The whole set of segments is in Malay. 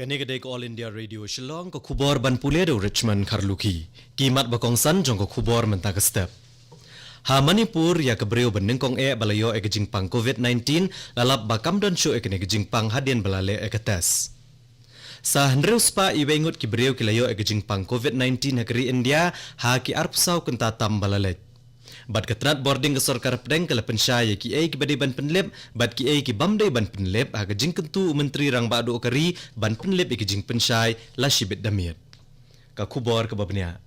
Kani kedai ko All India Radio Shillong ko khubor ban pule do Richmond Kharluki. Kimat bakong san jong ko khubor menta ke step. Ha Manipur ya kebreu benengkong balayo ke jingpang COVID-19 lalap bakam don show ke jingpang hadien balale ke tes. Sa hendreu spa iwengut kibreu kilayo ke jingpang COVID-19 negeri India ha ki arpsau kenta tam balale. Bat ketrat boarding ke sarkar pedeng ke pensyai ki ki bade ban penlep bat ki ki bamdai ban penlep ha ke jingkentu menteri rang badu kari ban penlep ki jing pensyai la shibet damiat. Ka khubor ke babnya.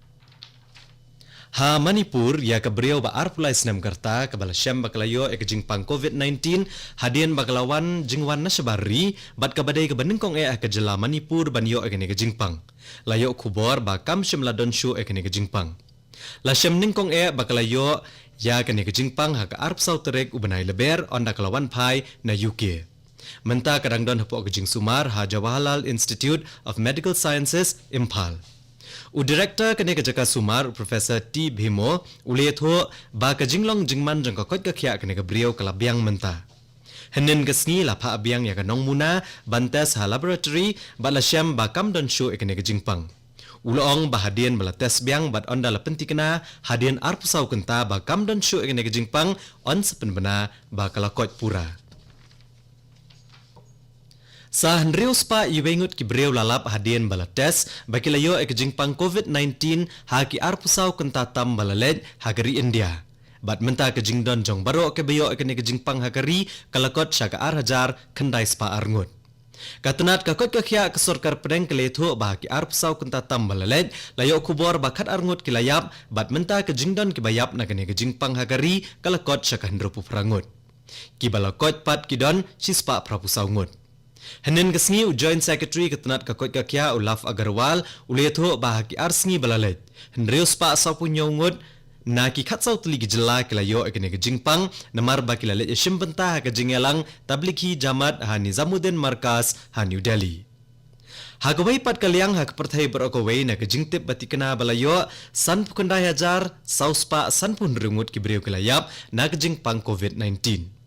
Ha Manipur ya ke beriau ba arpulai senam kerta ke bala syam bakalayo ke jingpang COVID-19 hadien bakalawan jingwan nasabari bat ke badai ke benengkong ke jela Manipur ban yo ke jingpang. Layo khubor ba kam syam ladon show ke jingpang. La syam ningkong bakalayo ya kene ke jingpang ha ka arp sau terek ubenai leber onda kalawan pai na UK. Menta kadang don hapo ke jing sumar ha Jawaharlal Institute of Medical Sciences Impal. U director kene ke jaka sumar Professor T Bhimo uletho ba ke jinglong jingman jang ka kot ka khia kene ke brio kalabyang menta. Henin kesngi la pha abyang ya ka nong muna bantes ha laboratory ba la syam ba kam don show kene ke jingpang. Ulong bahadian bala tes biang bat onda la pentikna hadian arpusau kenta ba kam dan syu ing ke jingpang on sepenbena ba kalakot pura. Sa hendreu spa iwengut ki breu lalap hadian bala tes bagi layo ke jingpang COVID-19 ha ki arpusau kenta tam balaled hagari India. Bat menta ke jingdon jong baro ke beyo ke jingpang hagari kalakot syaka hajar kendai spa arngut. Katunat kakot kakhya ke sarkar pedeng keletho bah ki arpsau kenta tambalalet layo kubor bakat arngut kilayap bat menta ke jingdon ki bayap na kene ke jingpang hagari kalakot syakahendro puprangut. Ki balakot pat kidon sispa prapusaungut. Henin kesngi u joint secretary katunat kakot kakhya Ulaf Agarwal uletho bah ki arsngi balalet. Hendreus pa sapunyaungut na ki khatsau tuli ki jela kilayo ekene ke jingpang namar ba kilale shimbenta ke jingelang tablighi jamat ha Nizamuddin Markas ha New Delhi. Hagawai pat kalyang hak perthai berokowai na ke jingtip batikena balayo san pukandai hajar sauspa san pun rungut ki breu kilayap na ke jingpang COVID-19.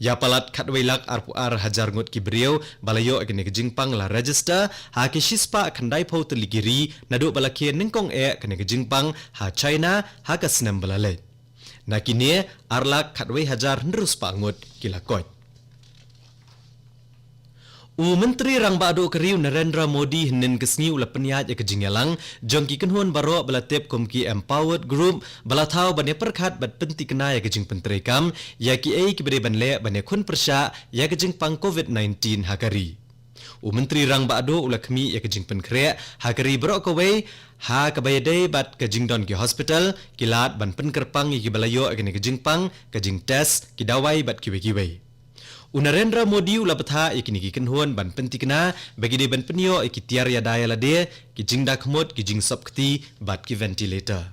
Ya palat khatwailak arpuar hajar ngut ki breu balayo ekene ke jingpang la register ha ki shispa khandai phau teligiri nadu balakhe ningkong kene ke jingpang ha China ha ka snam balale. Nakine arlak khatwai hajar ndrus pa ngut kilakot. U Menteri Rang Badu Keriu Narendra Modi hinin kesngi ula penyat ke jingyalang jongki kenhuan baro belatip kumki Empowered Group balatau bane perkhat bat penti kena ya ke jing penteri kam ya ki ki bere banle bane kun persya ya ke jing pang COVID-19 hakari. U Menteri Rang Badu ula kemi ya ke jing penkre hakari baro kawai ha kabayadai bat ke jing don ki hospital kilat ban penkerpang ki balayo ke jing pang ke jing test ki dawai bat kiwe-kiwe. Narendra Modi ula betha ikini ki kenhuan ban pentikna bagi de ban penyo ikitiar ya daya lade ki jingda khmot ki jing sopkti bat ki ventilator.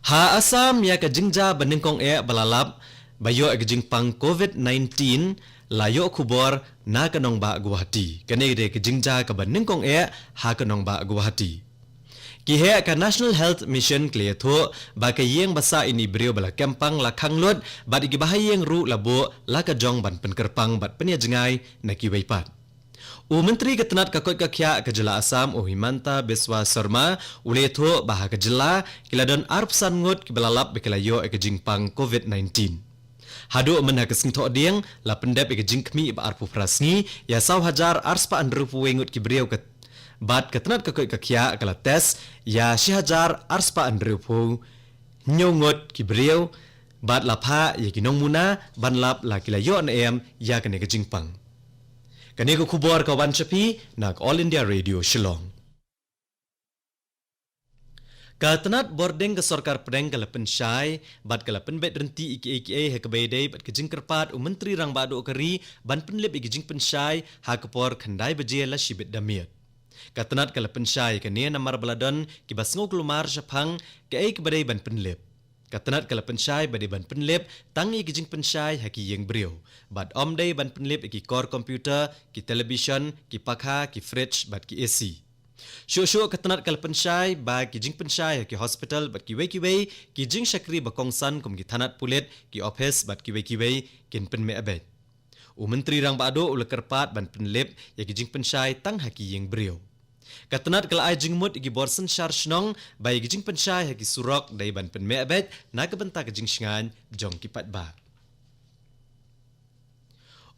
Ha Assam ya ka jingja banengkong balalap bayo ke jingpang COVID-19 layo khubor na kanong ba Guwahati kane de ke jingja ka banengkong ha kanong ba Guwahati. Kihe ka National Health Mission kleto ba ka yeng basa ini brio bala kempang la khanglot bat igi bahayeng ru labo la ka jong ban penkerpang bat penia jengai na ki weipat. U Menteri Ketenat kakot kakhya ke jela Assam u Himanta Biswa Sarma uletho bah ka jela kiladon arpsan ngut ki belalap bekelayo ke jingpang COVID-19. Hadu menha kesingtho dieng la pendep ke jingkmi ba arpu prasngi ya saw hajar arspa andrupu wengut ki brio ke bat ketenat kakoi kakhya kala tes ya shihajar arspa andrupu nyongot ki brio bat lapha ya kinong muna banlap la kilayo na ya kene ke jingpang. Kane ko khubor ka wan chapi nak All India Radio Shillong. Katenat boarding ke sarkar pedeng kala pensyai bat kala penbet renti iki he kebaidai bat ke jingkerpat u Menteri Rang Badu Kari ban penlip iki jing pensyai ha kepor khandai beje la shibet damiat. Katenat kala pensyai kania namar baladon ki basngo kelumar syapang ke badai ban penlip. Katenat kala pensyai badai ban penlip tangi ki jing pensyai haki yeng brio. Bat omdai ban penlip ki kor komputer, ki television, ki pakha, ki fridge bat ki AC. Syuk-syuk katenat kala pensyai ba ki jing pensyai ki hospital bat ki wei ki jing syakri bakongsan kum ki thanat pulit ki office bat ki wei kin pen me abet. Menteri rang bado ula kerpat ban penlip ya gijing pensyai tang haki yang beriau. Katanat kala ay jingmut igi borsen syar shnong bay gijing pensyai haki surok day ban penmeabet na kabenta gijing shingan jong kipat ba.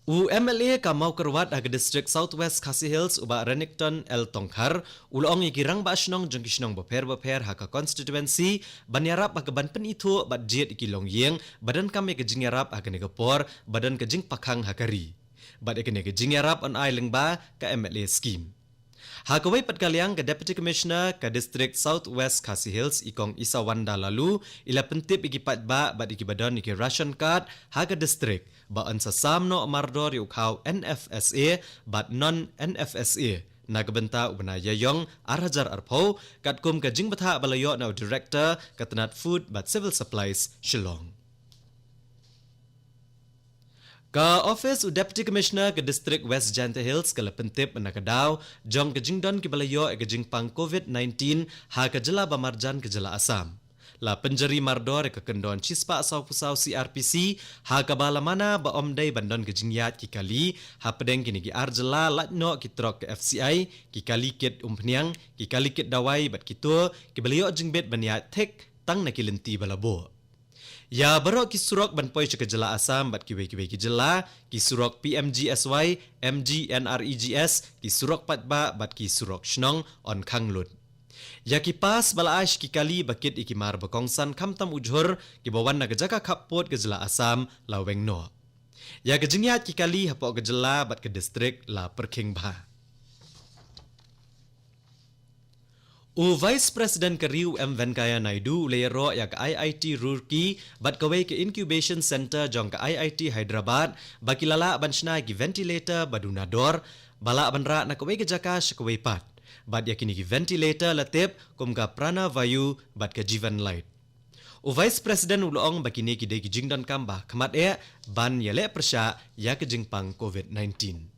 MLA ka mau kerwat aga district Southwest Khasi Hills uba Renington El Tongkhar ulong ikirang ba ashnong jong kishnong beper haka constituency banyarap aga ban pen itu bat jet ikilong yeng badan kami kejing yarap aga negapor badan kejing pakhang hakari bat ikene kejing yarap on island ba ka MLA scheme. Hakawai Patkaliang ke Deputy Commissioner ke District Southwest Khasi Hills ikong Isa Wanda lalu ila pentip iki patba bat iki badan iki ration card haga district ba an sa samno mardor yukhaw NFSA bat non NFSA nagbenta ubna yayong arhajar arpau katkum ke jingbatha balayo na director katanat food bat civil supplies Shillong. Ka Office Deputy Commissioner ke District West Janta Hills ke lepentip menakadaw jong ke jingdon ke balayo ke jingpang COVID-19 ha ke jela bamarjan ke jela Asam. La penjeri mardor ke kendon cispa asau pusau CRPC ha ke balamana ba omday bandon ke jingyat ki kali ha pedeng kini ki arjela latno ki trok ke FCI ki kali kit umpniang ki kali kit dawai bat kitu ki balayo jingbet baniat tek tang nakilenti balabo. Ya barok ki surok ban poi ke jela Asam bat kiwe ki jela ki surok PMGSY MGNREGS ki surok patba bat ki surok shnong on khanglut. Ya ki pas balaash ki kali bakit ikimar bakongsan kamtam ujhur ki bawan na gejaka kapot ke jela Asam laweng no. Ya gejingyat ki kali hapok ke jela bat ke distrik la perking bah. Vice President Kariu M. Venkaya Naidu leyero ya ke IIT Roorkee bat kawai ke Incubation Center jong ke IIT Hyderabad bakilala banshna ki ventilator badunador bala banra na kawai ke jaka shakawai pat bat yakini ki ventilator latip kum ka prana vayu bat ke Jivan Light. Vice President ulong bakini ki de ki jingdan kamba khamat ban yale persya ya ke jingpang COVID-19.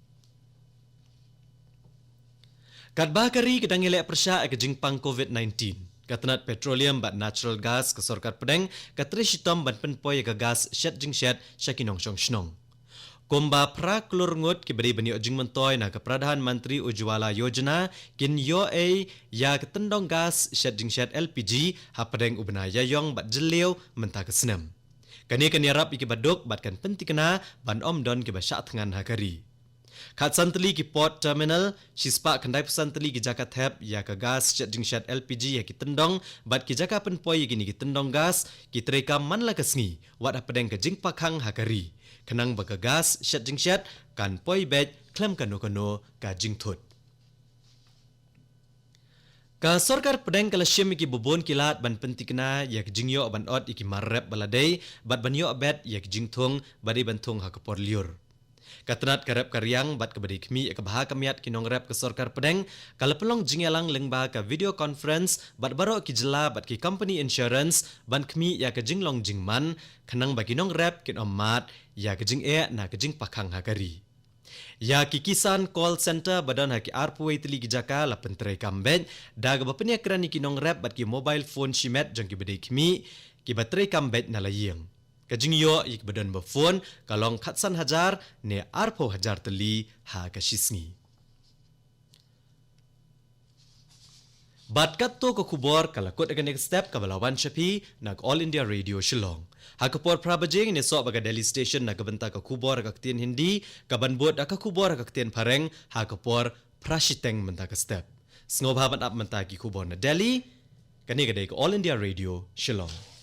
Kadba kari kedang elek persya ke jingpang COVID-19. Katanat petroleum bat natural gas ke sorkat pedeng katri shitom ban penpoy ke gas shet jing shet syakinong syong shnong. Kumba pra klur ngut ki beri bani ojing mentoy na ke Pradhan Mantri Ujwala Yojana kin yo ya ketendong gas shet jing shet LPG ha pedeng ubna yayong bat jeliu mentah ke senam. Kani yarap iki baduk bat kan pentikena ban omdon ki basyak tengan hakari. Kat santeli ki port terminal, shispa kandai pesanteli ki jaka thep ya ke gas shet jing shet LPG ya ki tendong, bat ki jaka penpoi gini ki tendong gas, ki tereka man la kesngi, wat apedeng ke jing pakhang hakari. Kenang baka gas shet jing shet, kan poi bed, klem kano ka jing thut. Ka sorkar pedeng kala syem iki bobon kilat ban pentikna ya ki jingyo ban ot iki marrep baladei, bat banyo bed ya ki jing thung, badi bantung hakapor liur. Katanat karep karyang bat kebadi kemi ke baha kamiat kinong rep ke sorkar pedeng kala pelong jingelang lengba ke video conference bat baro ki jela bat ki company insurance ban kemi ya ke jinglong jingman kenang bagi nong rep kin omat ya ke jing na ke jing pakhang hakari. Ya ki kisan call center badan haki arpuai teli gijaka la penterai kambet daga bapenya kerani kinong rep bat ki mobile phone shimet jang ki badai kemi ki baterai kambet na layeng. Kajing yo ik badan bafon kalong khatsan hajar ne arpo hajar teli ha kashisngi. Bat katto ko kubor kalakot aga next step kabalawan shapi nag All India Radio Shillong. Ha kapor prabajing ne so baga Delhi station nagabenta ka kubor kaktian Hindi kabanbot aka kubor kaktian Pareng ha kapor prashiteng menta ka step. Sngob haban up menta ki kubor na Delhi kani gadai ko All India Radio Shillong.